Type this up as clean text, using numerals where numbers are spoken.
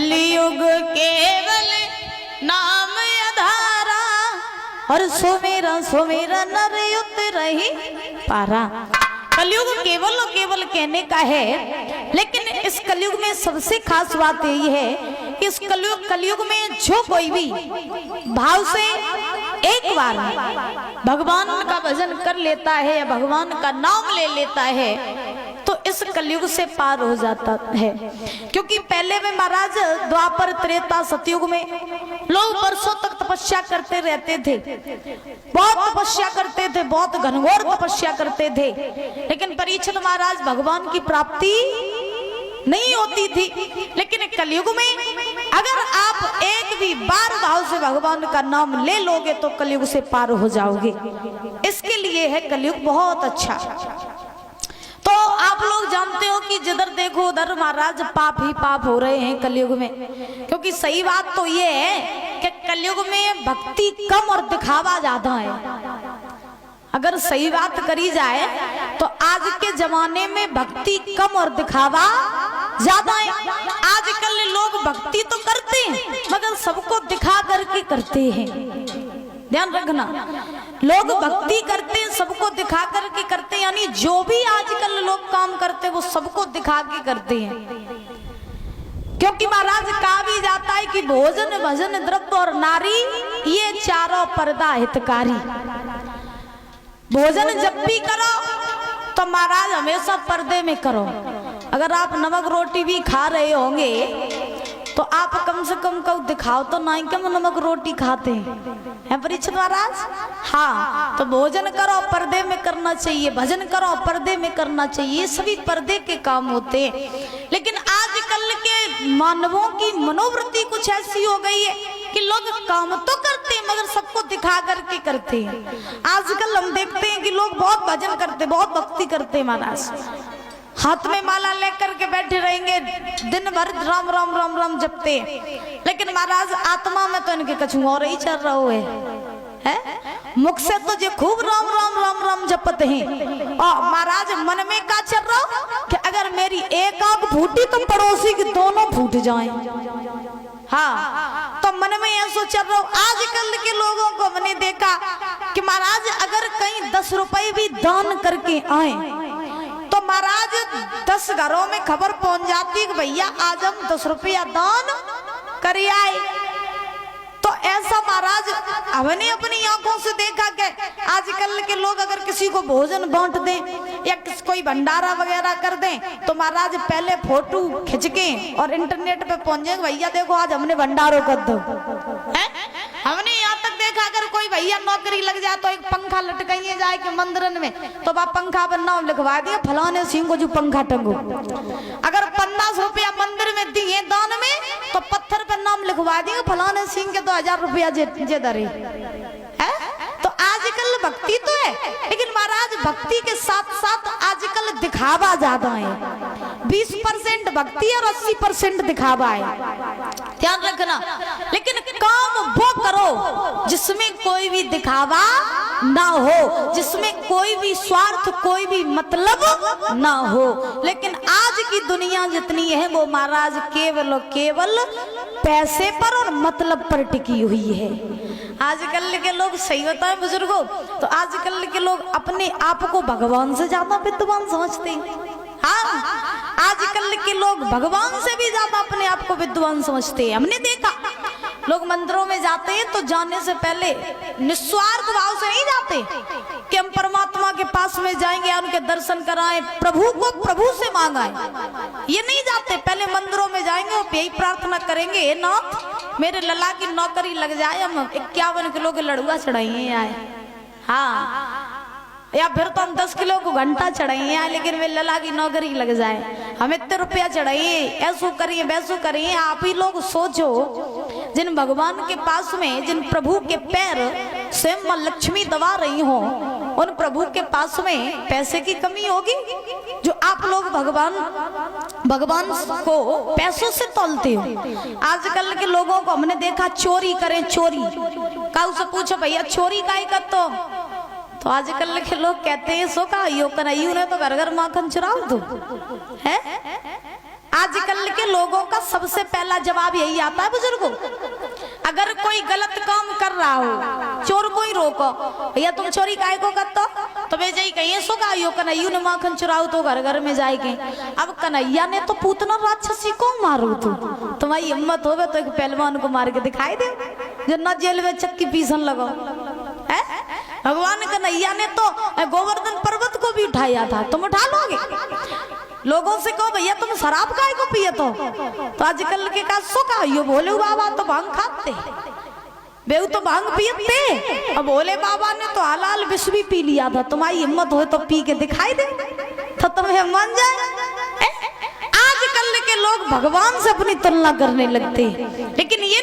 कलयुग केवल नाम आधारा और सुमेरा सुमेरा नर उतरहि पारा। कलयुग केवल और केवल कहने का है, लेकिन इस कलयुग में सबसे खास बात यही है कि इस कलयुग में जो कोई भी भाव से एक बार भगवान का भजन कर लेता है या भगवान का नाम ले लेता है तो इस कलयुग से पार हो जाता है। क्योंकि पहले में महाराज द्वापर त्रेता सतयुग में लोग वर्षों तक तपस्या करते रहते थे, बहुत तपस्या करते थे, बहुत घनघोर तपस्या करते थे, लेकिन परीक्षित महाराज भगवान की प्राप्ति नहीं होती थी। लेकिन कलयुग में अगर आप एक भी बार भाव से भगवान का नाम ले लोगे तो कलयुग से पार हो जाओगे। इसके लिए है कलयुग बहुत अच्छा। तो आप लोग जानते हो कि जिधर देखो उधर महाराज पाप ही पाप हो रहे हैं कलयुग में। क्योंकि सही बात तो ये है कि कलयुग में भक्ति कम और दिखावा ज्यादा है। अगर सही बात करी जाए तो आज के जमाने में भक्ति कम और दिखावा ज्यादा है। आजकल लोग भक्ति तो करते हैं मगर सबको दिखा करके करते हैं। ध्यान रखना, लोग भक्ति करते हैं सबको दिखा करके करते हैं, यानी जो भी आजकल लोग काम करते हैं वो सबको दिखा के करते हैं। क्योंकि महाराज कहा भी जाता है कि भोजन भजन द्रव्य और नारी ये चारों पर्दा हितकारी। भोजन जब भी करो तो महाराज हमेशा पर्दे में करो। अगर आप नमक रोटी भी खा रहे होंगे तो आप कम से कम कब दिखाओ तो नहीं कि हम नमक रोटी खाते हैं परीक्षित महाराज। हाँ, तो भोजन करो पर्दे में करना चाहिए, भजन करो पर्दे में करना चाहिए, सभी पर्दे के काम होते हैं। लेकिन आजकल के मानवों की मनोवृत्ति कुछ ऐसी हो गई है कि लोग काम तो करते हैं मगर सबको दिखा करके करते हैं। आजकल हम देखते हैं कि लोग बहुत भजन करते, बहुत भक्ति करते हैं महाराज, हाथ में माला लेकर के बैठे रहेंगे, दिन भर राम राम राम राम जपते, लेकिन महाराज आत्मा में तो इनके कछु और ही चल रहा है? मुख से तो जो खूब राम राम राम राम जपते हैं और महाराज मन में क्या चल रहा कि अगर मेरी एक आंख फूटी तो पड़ोसी की दोनों फूट जाएं। हाँ, तो मन में यह सोच रहा हूँ। आजकल के लोगों को मैंने देखा कि महाराज अगर कहीं 10 रुपए भी दान करके आए तो महाराज 10 घरों में खबर पहुंच जाती कि भैया आज हम 10 रुपया दान कर आए। तो ऐसा महाराज हमने अपनी आंखों से देखा कि आजकल के लोग अगर किसी को भोजन बांट दें या कोई भंडारा वगैरह कर दें तो महाराज पहले फोटो खिंच के और इंटरनेट पे पहुंचे भैया देखो आज हमने भंडारों कर दो। हमने यहाँ तक देखा अगर कोई भैया नौकरी लग जाए तो एक पंखा लटकाइए जाए के मंदिरन में तो वह पंखा पर नाम लिखवा दिया फलाने सिंह को जो पंखा टंगो। अगर 50 रुपया मंदिर में दिए दान में तो पत्थर पर नाम लिखवा दिया फलाने सिंह के 2000 रुपया जे दरे है। तो आजकल भक्ति तो है लेकिन महाराज भक्ति के साथ साथ आजकल दिखावा ज्यादा है। 20% भक्ति और 80% दिखावा है, ध्यान रखना। लेकिन काम वो करो जिसमें कोई भी दिखावा ना हो, जिसमें कोई भी स्वार्थ कोई भी मतलब ना हो। लेकिन आज की दुनिया जितनी है वो महाराज केवल और केवल पैसे पर और मतलब पर टिकी हुई है। आजकल के लोग, सही बताए बुजुर्गों, तो आजकल के लोग अपने आप को भगवान से ज्यादा विद्वान समझते हैं। हाँ, आजकल के लोग भगवान से भी ज्यादा अपने आप को विद्वान समझते हैं। हमने देखा लोग मंदिरों में जाते हैं तो जाने से पहले निस्वार्थ भाव से नहीं जाते कि हम परमात्मा के पास में जाएंगे, उनके दर्शन कराएं, प्रभु को प्रभु से मांगाएं, ये नहीं जाते। पहले मंदिरों में जाएंगे और यही प्रार्थना करेंगे ना मेरे लला की नौकरी लग जाए, हम 51 किलो के लड़ुआ चढ़ाइए आए। हाँ, या फिर तो हम 10 किलो को घंटा चढ़ाइए लेकिन वे लला की नौकरी लग जाए, हम इतने रुपया चढ़ाइए, ऐसो करिए वैसो करिए। आप ही लोग सोचो जिन भगवान के पास में, जिन प्रभु के पैर स्वयं मां लक्ष्मी दबा रही हो, उन प्रभु के पास में पैसे की कमी होगी जो आप लोग भगवान को पैसों से तोलते हो। आजकल के लोगों को हमने देखा चोरी करें, चोरी काऊ से पूछो भैया चोरी काहे करते हो तो आजकल के लोग कहते हैं सो का यो कराइयो ने तो घर घर माखन चुराओ दो है। आजकल के लोगों का सबसे पहला जवाब यही आता है बुजुर्गों, अगर कोई गलत काम कर रहा हो, चोर कोई रोको, भैया तुम चोरी काहे को करते हो, तो वे जाई कहिए सो गायो कन्हैया ने माखन चुराओ तो घर घर में जाएगी। अब कन्हैया ने तो पूतना राक्षसी को मारो, तुम्हारी हिम्मत होवे तो एक पहलवान को मार के दिखाई दे जो न जेल में चक्की पीसन लगो है। भगवान कन्हैया ने तो गोवर्धन पर्वत को भी उठाया था, तुम उठा लोगे? लोगों से कहो भैया तुम शराब काहे को पिए तो आजकल के का सो का यो भोले बाबा तो भांग खाते, बेऊ तो भांग पीते, अब भोले बाबा ने तो हलाल विष भी पी लिया था, तुम्हारी हिम्मत हो तो पी के दिखाई दे तो तुम्हें मान जाए। आजकल के लोग भगवान से अपनी तुलना करने लगते, लेकिन ये